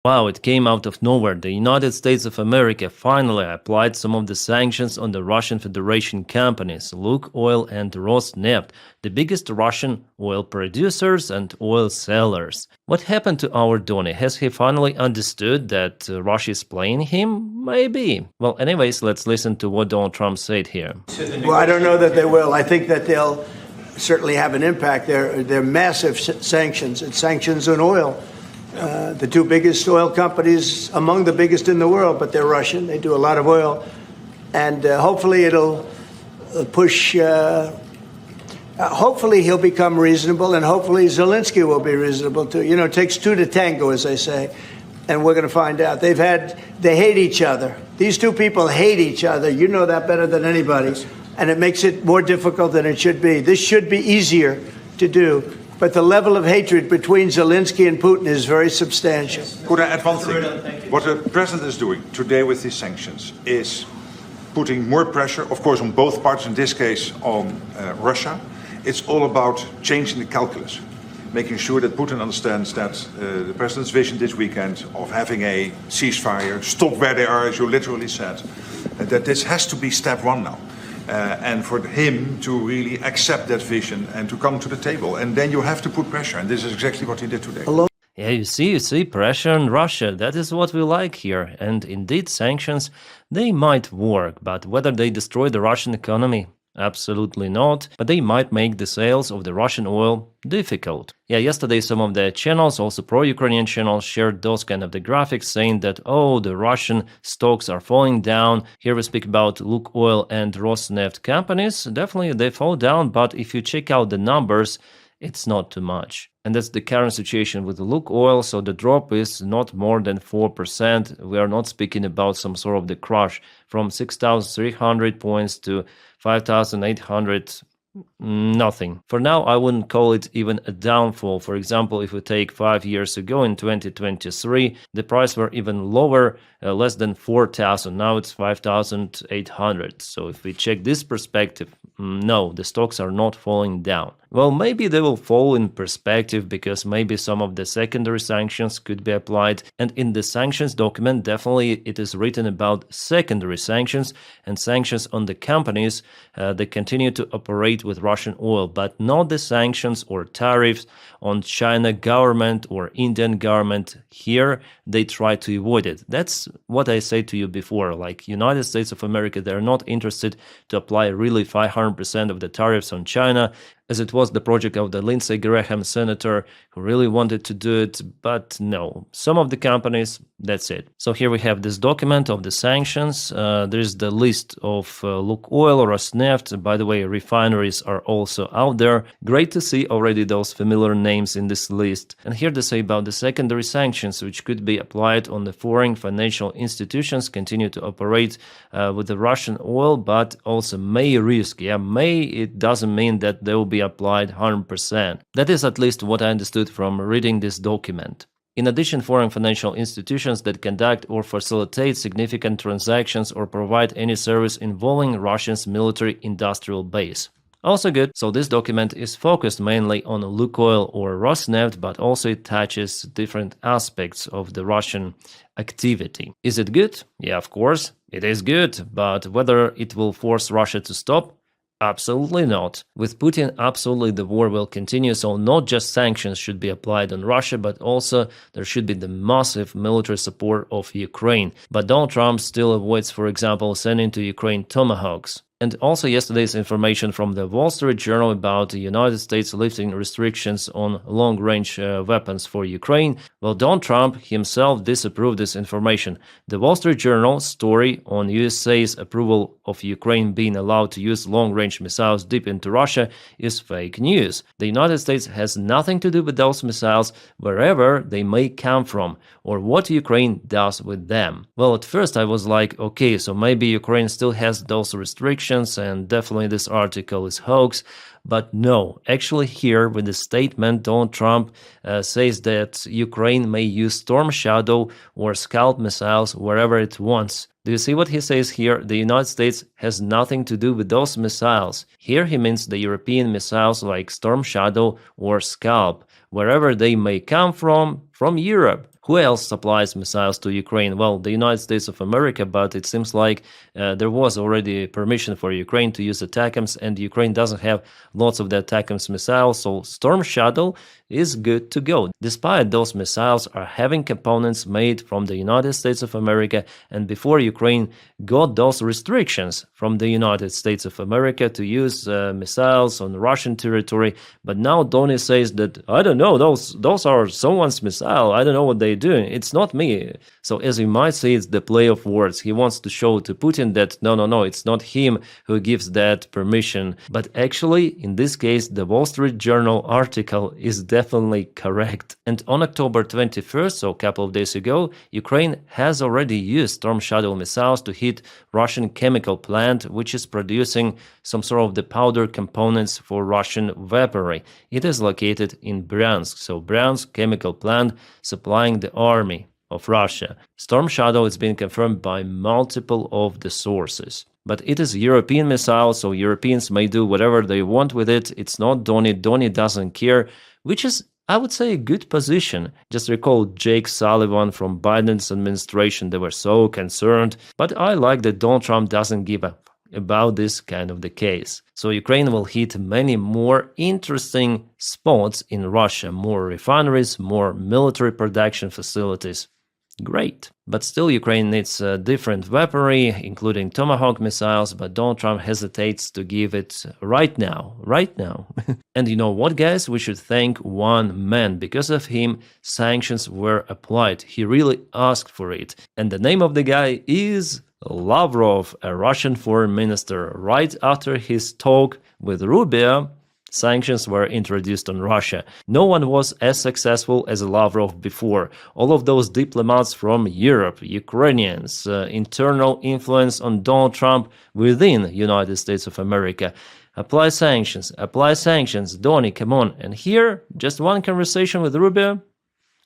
Wow, it came out of nowhere. The United States of America finally applied some of the sanctions on the Russian Federation companies, Lukoil and Rosneft, the biggest Russian oil producers and oil sellers. What happened to our Donny? Has he finally understood that Russia is playing him? Maybe. Well, anyways, let's listen to what Donald Trump said here. Well, I don't know that they will. I think that they'll certainly have an impact. They're massive sanctions. It's sanctions on oil. The two biggest oil companies, among the biggest in the world, but they're Russian. They do a lot of oil. And hopefully it'll push, hopefully he'll become reasonable, and hopefully Zelensky will be reasonable too. You know, it takes two to tango, as they say, and we're going to find out. They hate each other. These two people hate each other. You know that better than anybody. And it makes it more difficult than it should be. This should be easier to do. But the level of hatred between Zelensky and Putin is very substantial. Could I add one thing? What the president is doing today with these sanctions is putting more pressure, of course, on both parties, in this case on Russia. It's all about changing the calculus, making sure that Putin understands that the president's vision this weekend of having a ceasefire, stop where they are, as you literally said, that this has to be step one now. And for him to really accept that vision and to come to the table. And then you have to put pressure. And this is exactly what he did today. Yeah, you see, pressure on Russia. That is what we like here. And indeed, sanctions, they might work. But whether they destroy the Russian economy? Absolutely not, but they might make the sales of the Russian oil difficult. Yeah, yesterday some of the channels, also pro-Ukrainian channels, shared those kind of the graphics saying that, oh, the Russian stocks are falling down. Here we speak about Lukoil and Rosneft companies. Definitely they fall down, but if you check out the numbers, it's not too much. And that's the current situation with Lukoil, so the drop is not more than 4%. We are not speaking about some sort of the crash from 6,300 points to 5,800, nothing. For now, I wouldn't call it even a downfall. For example, if we take 5 years ago in 2023, the price were even lower, less than 4,000. Now it's 5,800. So if we check this perspective, no, the stocks are not falling down. Well, maybe they will fall in perspective because maybe some of the secondary sanctions could be applied. And in the sanctions document, definitely it is written about secondary sanctions and sanctions on the companies that continue to operate with Russian oil, but not the sanctions or tariffs on China government or Indian government. Here, they try to avoid it. That's what I said to you before, like United States of America, they're not interested to apply really 500% of the tariffs on China, as it was the project of the Lindsey Graham senator who really wanted to do it, but no, some of the companies, that's it. So here we have this document of the sanctions. There's the list of Lukoil, Rosneft. By the way, refineries are also out there. Great to see already those familiar names in this list. And here they say about the secondary sanctions, which could be applied on the foreign financial institutions continue to operate with the Russian oil, but also may risk. Yeah, may, it doesn't mean that they will be applied 100%. That is at least what I understood from reading this document. In addition, foreign financial institutions that conduct or facilitate significant transactions or provide any service involving Russia's military-industrial base. Also good, so this document is focused mainly on Lukoil or Rosneft, but also it touches different aspects of the Russian activity. Is it good? Yeah, of course, it is good, but whether it will force Russia to stop? Absolutely not. With Putin, absolutely the war will continue, so not just sanctions should be applied on Russia, but also there should be the massive military support of Ukraine. But Donald Trump still avoids, for example, sending to Ukraine Tomahawks. And also yesterday's information from the Wall Street Journal about the United States lifting restrictions on long-range weapons for Ukraine. Well, Donald Trump himself disapproved this information. The Wall Street Journal story on USA's approval of Ukraine being allowed to use long-range missiles deep into Russia is fake news. The United States has nothing to do with those missiles, wherever they may come from, or what Ukraine does with them. Well, at first I was like, okay, so maybe Ukraine still has those restrictions, and definitely this article is hoax. But no, actually here with the statement, Donald Trump says that Ukraine may use Storm Shadow or Scalp missiles wherever it wants. Do you see what he says here? The United States has nothing to do with those missiles. Here he means the European missiles like Storm Shadow or Scalp, wherever they may come from Europe. Who else supplies missiles to Ukraine? Well, the United States of America, but it seems like there was already permission for Ukraine to use ATACMS, and Ukraine doesn't have lots of the ATACMS missiles, so Storm Shadow is good to go. Despite those missiles are having components made from the United States of America, and before Ukraine got those restrictions from the United States of America to use missiles on Russian territory, but now Donny says that, I don't know, those are someone's missile, I don't know what they're doing, it's not me. So as you might see, it's the play of words. He wants to show to Putin that no, it's not him who gives that permission. But actually, in this case, the Wall Street Journal article is definitely correct. And on October 21st, so a couple of days ago, Ukraine has already used Storm Shadow missiles to hit Russian chemical plant, which is producing some sort of the powder components for Russian weaponry. It is located in Bryansk, so Bryansk chemical plant supplying the army of Russia. Storm Shadow is being confirmed by multiple of the sources. But it is European missile, so Europeans may do whatever they want with it. It's not Donny. Donny doesn't care, which is, I would say, a good position. Just recall Jake Sullivan from Biden's administration. They were so concerned. But I like that Donald Trump doesn't give up about this kind of the case. So Ukraine will hit many more interesting spots in Russia, more refineries, more military production facilities. Great. But still Ukraine needs different weaponry, including Tomahawk missiles, but Donald Trump hesitates to give it right now. And you know what, guys? We should thank one man. Because of him, sanctions were applied. He really asked for it. And the name of the guy is Lavrov, a Russian foreign minister. Right after his talk with Rubio, sanctions were introduced on Russia. No one was as successful as Lavrov before. All of those diplomats from Europe, Ukrainians, internal influence on Donald Trump within United States of America. Apply sanctions, Donny, come on. And here, just one conversation with Rubio.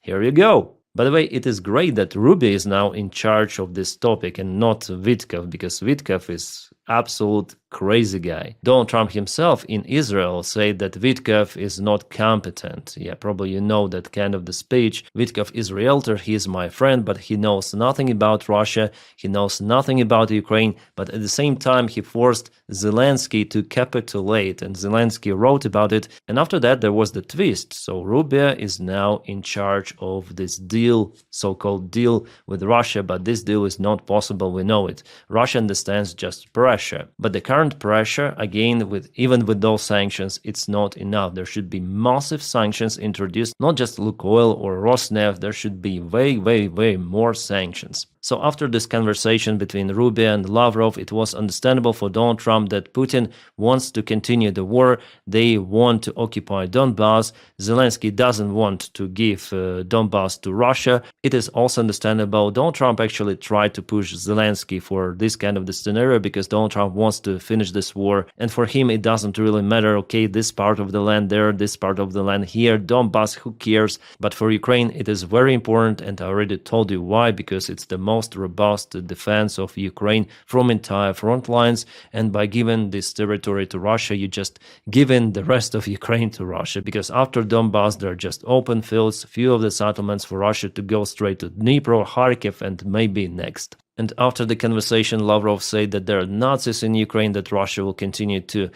Here you go. By the way, it is great that Rubio is now in charge of this topic and not Witkoff, because Witkoff is absolute crazy guy. Donald Trump himself in Israel said that Witkoff is not competent. Yeah, probably you know that kind of the speech. Witkoff is a realtor, he is my friend, but he knows nothing about Russia, he knows nothing about Ukraine, but at the same time he forced Zelensky to capitulate, and Zelensky wrote about it, and after that there was the twist. So Rubio is now in charge of this deal, so-called deal with Russia, but this deal is not possible, we know it. Russia understands just pressure, but the current pressure, again, even with those sanctions, it's not enough. There should be massive sanctions introduced, not just Lukoil or Rosneft. There should be way more sanctions. So after this conversation between Rubio and Lavrov, it was understandable for Donald Trump that Putin wants to continue the war. They want to occupy Donbass. Zelensky doesn't want to give Donbass to Russia. It is also understandable. Donald Trump actually tried to push Zelensky for this kind of the scenario because Donald Trump wants to finish this war. And for him, it doesn't really matter, okay, this part of the land there, this part of the land here, Donbass, who cares? But for Ukraine, it is very important, and I already told you why, because it's the most robust defense of Ukraine from entire front lines, and by giving this territory to Russia, you just giving the rest of Ukraine to Russia, because after Donbass, there are just open fields, few of the settlements for Russia to go straight to Dnipro, Kharkiv, and maybe next. And after the conversation, Lavrov said that there are Nazis in Ukraine, that Russia will continue to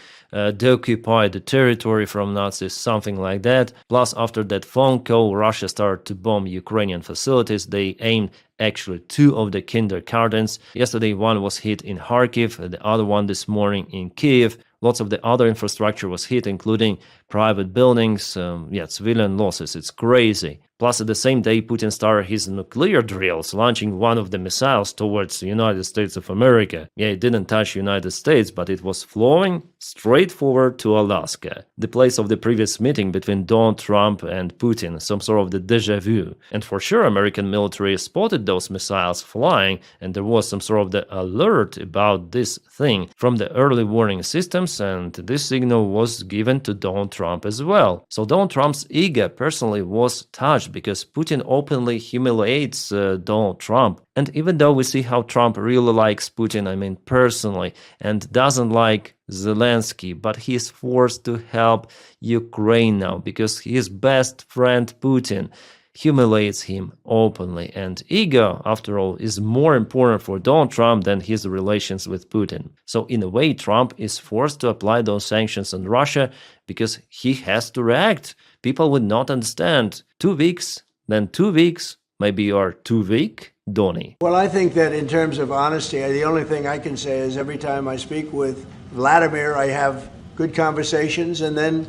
deoccupy the territory from Nazis, something like that. Plus, after that phone call, Russia started to bomb Ukrainian facilities. They aimed actually 2 of the kindergartens. Yesterday, one was hit in Kharkiv, the other one this morning in Kiev. Lots of the other infrastructure was hit, including private buildings, civilian losses. It's crazy. Plus, at the same day, Putin started his nuclear drills, launching one of the missiles towards the United States of America. Yeah, it didn't touch the United States, but it was flowing straight forward to Alaska, the place of the previous meeting between Donald Trump and Putin, some sort of the déjà vu. And for sure, American military spotted those missiles flying, and there was some sort of the alert about this thing from the early warning systems, and this signal was given to Donald Trump as well. So Donald Trump's ego personally was touched because Putin openly humiliates Donald Trump. And even though we see how Trump really likes Putin, I mean personally, and doesn't like Zelensky, but he's forced to help Ukraine now because his best friend Putin, humiliates him openly. And ego, after all, is more important for Donald Trump than his relations with Putin. So in a way, Trump is forced to apply those sanctions on Russia because he has to react. People would not understand. 2 weeks, then 2 weeks, maybe you are too weak, Donny. Well, I think that in terms of honesty, the only thing I can say is every time I speak with Vladimir, I have good conversations, and then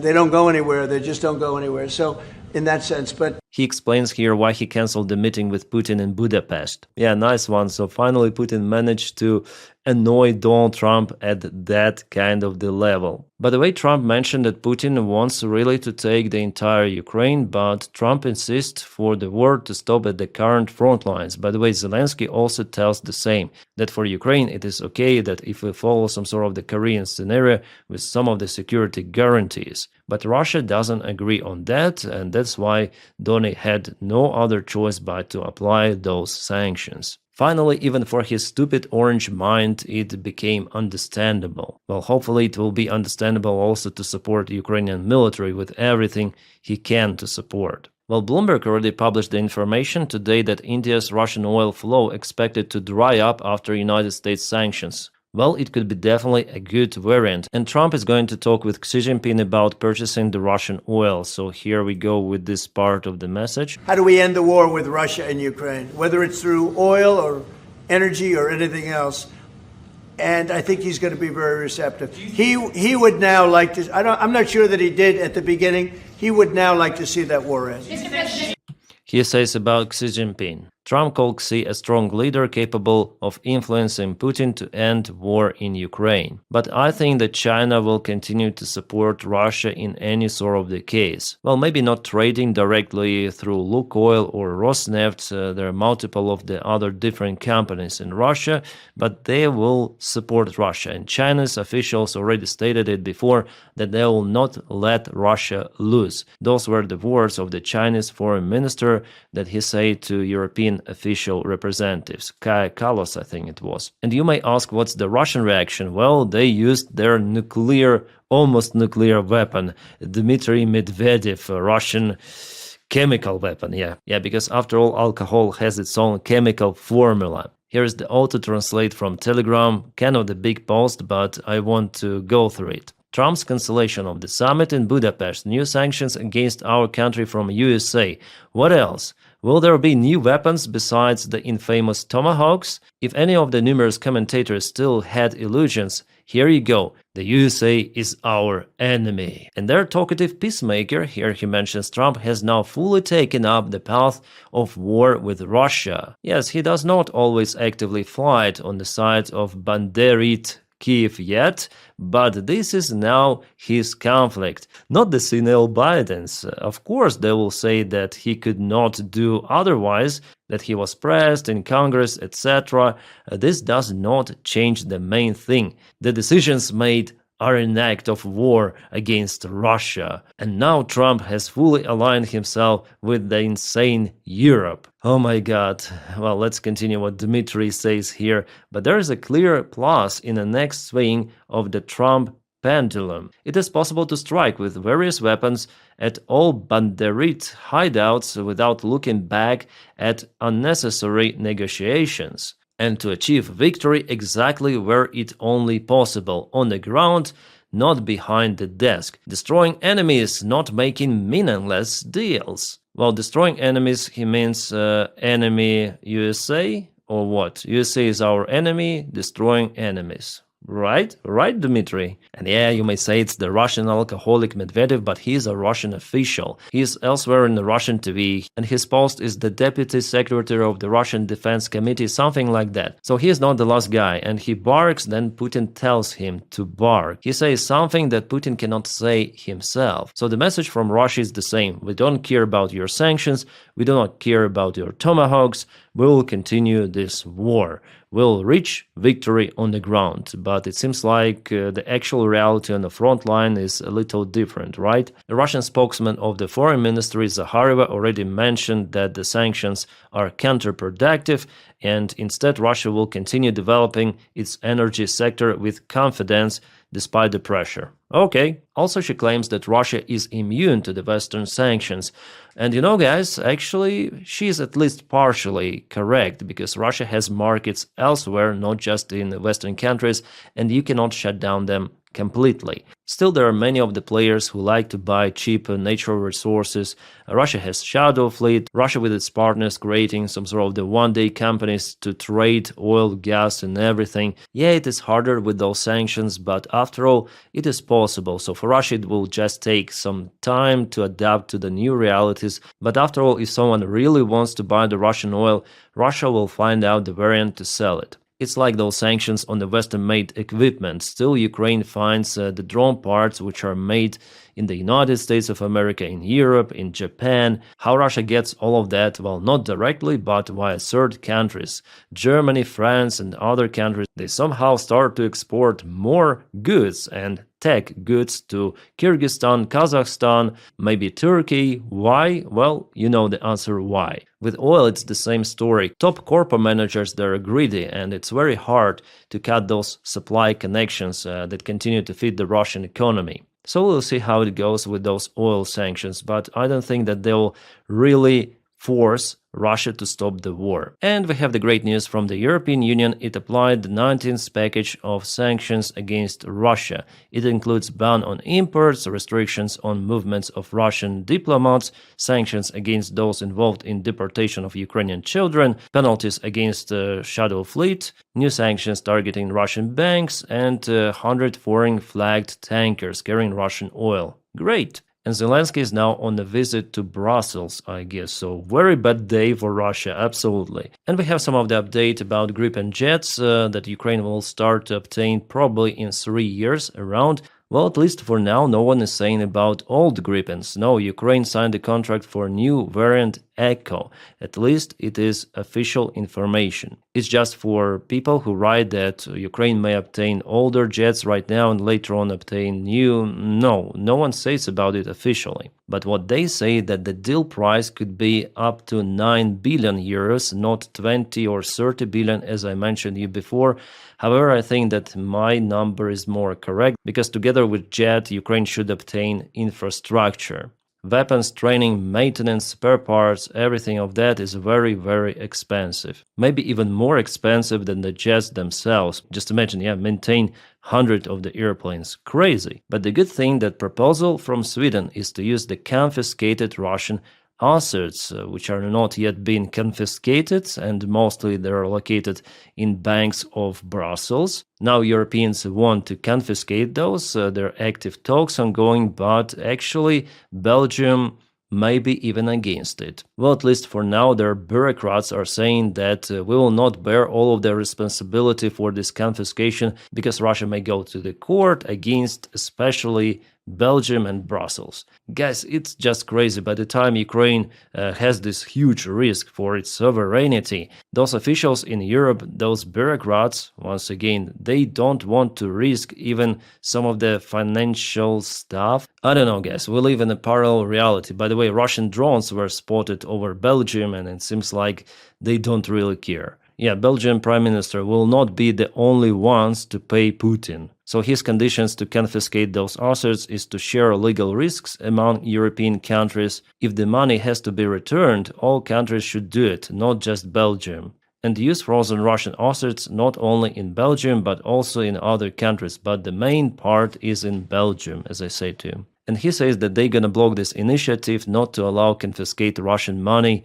they don't go anywhere. They just don't go anywhere. So in that sense, but he explains here why he canceled the meeting with Putin in Budapest. Yeah, nice one. So finally Putin managed to annoy Donald Trump at that kind of the level. By the way, Trump mentioned that Putin wants really to take the entire Ukraine, but Trump insists for the war to stop at the current front lines. By the way, Zelensky also tells the same, that for Ukraine it is okay that if we follow some sort of the Korean scenario with some of the security guarantees. But Russia doesn't agree on that, and that's why Donny had no other choice but to apply those sanctions. Finally, even for his stupid orange mind, it became understandable. Well, hopefully it will be understandable also to support Ukrainian military with everything he can to support. Well, Bloomberg already published the information today that India's Russian oil flow expected to dry up after United States sanctions. Well, it could be definitely a good variant. And Trump is going to talk with Xi Jinping about purchasing the Russian oil. So here we go with this part of the message. How do we end the war with Russia and Ukraine, whether it's through oil or energy or anything else? And I think he's going to be very receptive. He would now like to, I'm not sure that he did at the beginning. He would now like to see that war end. He says about Xi Jinping. Trump called Xi a strong leader capable of influencing Putin to end war in Ukraine. But I think that China will continue to support Russia in any sort of the case. Well, maybe not trading directly through Lukoil or Rosneft, there are multiple of the other different companies in Russia, but they will support Russia. And China's officials already stated it before that they will not let Russia lose. Those were the words of the Chinese foreign minister that he said to European official representatives, Kaja Kallas, I think it was. And you may ask, what's the Russian reaction? Well, they used their almost nuclear weapon, Dmitry Medvedev, a Russian chemical weapon, yeah, because after all, alcohol has its own chemical formula. Here's the auto-translate from Telegram, kind of the big post, but I want to go through it. Trump's cancellation of the summit in Budapest, new sanctions against our country from USA. What else? Will there be new weapons besides the infamous Tomahawks? If any of the numerous commentators still had illusions, here you go. The USA is our enemy. And their talkative peacemaker, here he mentions Trump, has now fully taken up the path of war with Russia. Yes, he does not always actively fight on the side of Banderit Kiev yet, but this is now his conflict, not the senile Biden's. Of course, they will say that he could not do otherwise, that he was pressed in Congress, etc. This does not change the main thing. The decisions made are an act of war against Russia. And now Trump has fully aligned himself with the insane Europe. Oh my god. Well, let's continue what Dmitry says here. But there is a clear plus in the next swing of the Trump pendulum. It is possible to strike with various weapons at all Banderit hideouts without looking back at unnecessary negotiations, and to achieve victory exactly where it only possible, on the ground, not behind the desk. Destroying enemies, not making meaningless deals. Well, destroying enemies, he means enemy USA, or what? USA is our enemy, destroying enemies. Right, Dmitry? And yeah, you may say it's the Russian alcoholic Medvedev, but he is a Russian official. He is elsewhere in the Russian TV, and his post is the Deputy Secretary of the Russian Defense Committee, something like that. So he is not the last guy, and he barks, then Putin tells him to bark. He says something that Putin cannot say himself. So the message from Russia is the same. We don't care about your sanctions, we do not care about your tomahawks, we will continue this war. We'll reach victory on the ground, but it seems like the actual reality on the front line is a little different, right? The Russian spokesman of the Foreign Ministry, Zakharova, already mentioned that the sanctions are counterproductive, and instead Russia will continue developing its energy sector with confidence despite the pressure. Okay, also she claims that Russia is immune to the Western sanctions. And you know, guys, actually, she is at least partially correct because Russia has markets elsewhere, not just in Western countries, and you cannot shut down them completely. Still, there are many of the players who like to buy cheap natural resources. Russia has shadow fleet, Russia with its partners creating some sort of the one-day companies to trade oil, gas and everything. Yeah, it is harder with those sanctions, but after all, it is possible. So for Russia, it will just take some time to adapt to the new realities. But after all, if someone really wants to buy the Russian oil, Russia will find out the variant to sell it. It's like those sanctions on the Western-made equipment. Still, Ukraine finds the drone parts which are made in the United States of America, in Europe, in Japan. How Russia gets all of that? Well, not directly, but via third countries. Germany, France, and other countries, they somehow start to export more goods and tech goods to Kyrgyzstan, Kazakhstan, maybe Turkey. Why? Well, you know the answer why. With oil, it's the same story. Top corporate managers, they're greedy, and it's very hard to cut those supply connections that continue to feed the Russian economy. So we'll see how it goes with those oil sanctions, but I don't think that they'll really force Russia to stop the war. And we have the great news from the European Union. It applied the 19th package of sanctions against Russia. It includes ban on imports, restrictions on movements of Russian diplomats, sanctions against those involved in deportation of Ukrainian children, penalties against shadow fleet, new sanctions targeting Russian banks, and 100 foreign flagged tankers carrying Russian oil. Great! And Zelensky is now on a visit to Brussels, I guess. So very bad day for Russia, absolutely. And we have some of the update about Gripen jets that Ukraine will start to obtain probably in 3 years around. Well, at least for now, no one is saying about old Gripens. No, Ukraine signed a contract for new variant Echo. At least it is official information. It's just for people who write that Ukraine may obtain older jets right now and later on obtain new. No one says about it officially. But what they say that the deal price could be up to 9 billion euros, not 20 or 30 billion as I mentioned you before. However, I think that my number is more correct because together with jet, Ukraine should obtain infrastructure. Weapons, training, maintenance, spare parts, everything of that is very, very expensive. Maybe even more expensive than the jets themselves. Just imagine, maintain 100 of the airplanes. Crazy. But the good thing that proposal from Sweden is to use the confiscated Russian assets, which are not yet being confiscated, and mostly they're located in banks of Brussels. Now Europeans want to confiscate those. There are active talks ongoing, but actually Belgium may be even against it. Well, at least for now, their bureaucrats are saying that we will not bear all of the responsibility for this confiscation because Russia may go to the court against especially Belgium and Brussels. Guys, it's just crazy. By the time Ukraine has this huge risk for its sovereignty, those officials in Europe, those bureaucrats, once again, they don't want to risk even some of the financial stuff. I don't know, guys, we live in a parallel reality. By the way, Russian drones were spotted over Belgium and it seems like they don't really care. Yeah, Belgian Prime Minister will not be the only ones to pay Putin. So his conditions to confiscate those assets is to share legal risks among European countries. If the money has to be returned, all countries should do it, not just Belgium. And use frozen Russian assets not only in Belgium but also in other countries, but the main part is in Belgium, as I say too. And he says that they're gonna block this initiative not to allow confiscate Russian money.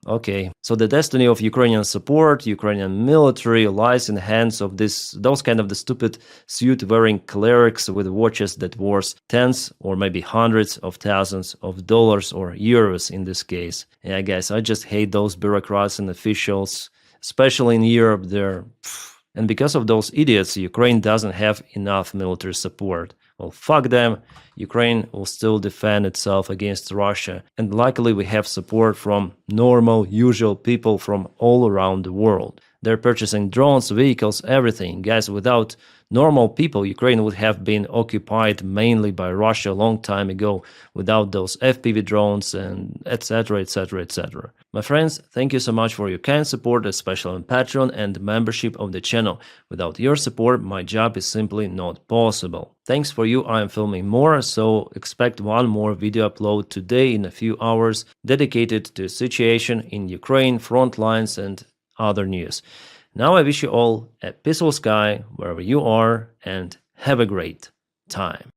Okay. So the destiny of Ukrainian support, Ukrainian military lies in the hands of those kind of the stupid suit-wearing clerics with watches that worth tens or maybe hundreds of thousands of dollars or euros in this case. Yeah, guys, I just hate those bureaucrats and officials, especially in Europe. And because of those idiots, Ukraine doesn't have enough military support. Well, fuck them. Ukraine will still defend itself against Russia. And luckily we have support from normal, usual people from all around the world. They're purchasing drones, vehicles, everything. Guys, without normal people, Ukraine would have been occupied mainly by Russia a long time ago, without those FPV drones and etc, etc, etc. My friends, thank you so much for your kind support, especially on Patreon and membership of the channel. Without your support, my job is simply not possible. Thanks for you, I am filming more, so expect one more video upload today in a few hours dedicated to situation in Ukraine, front lines and other news. Now I wish you all a peaceful sky wherever you are and have a great time.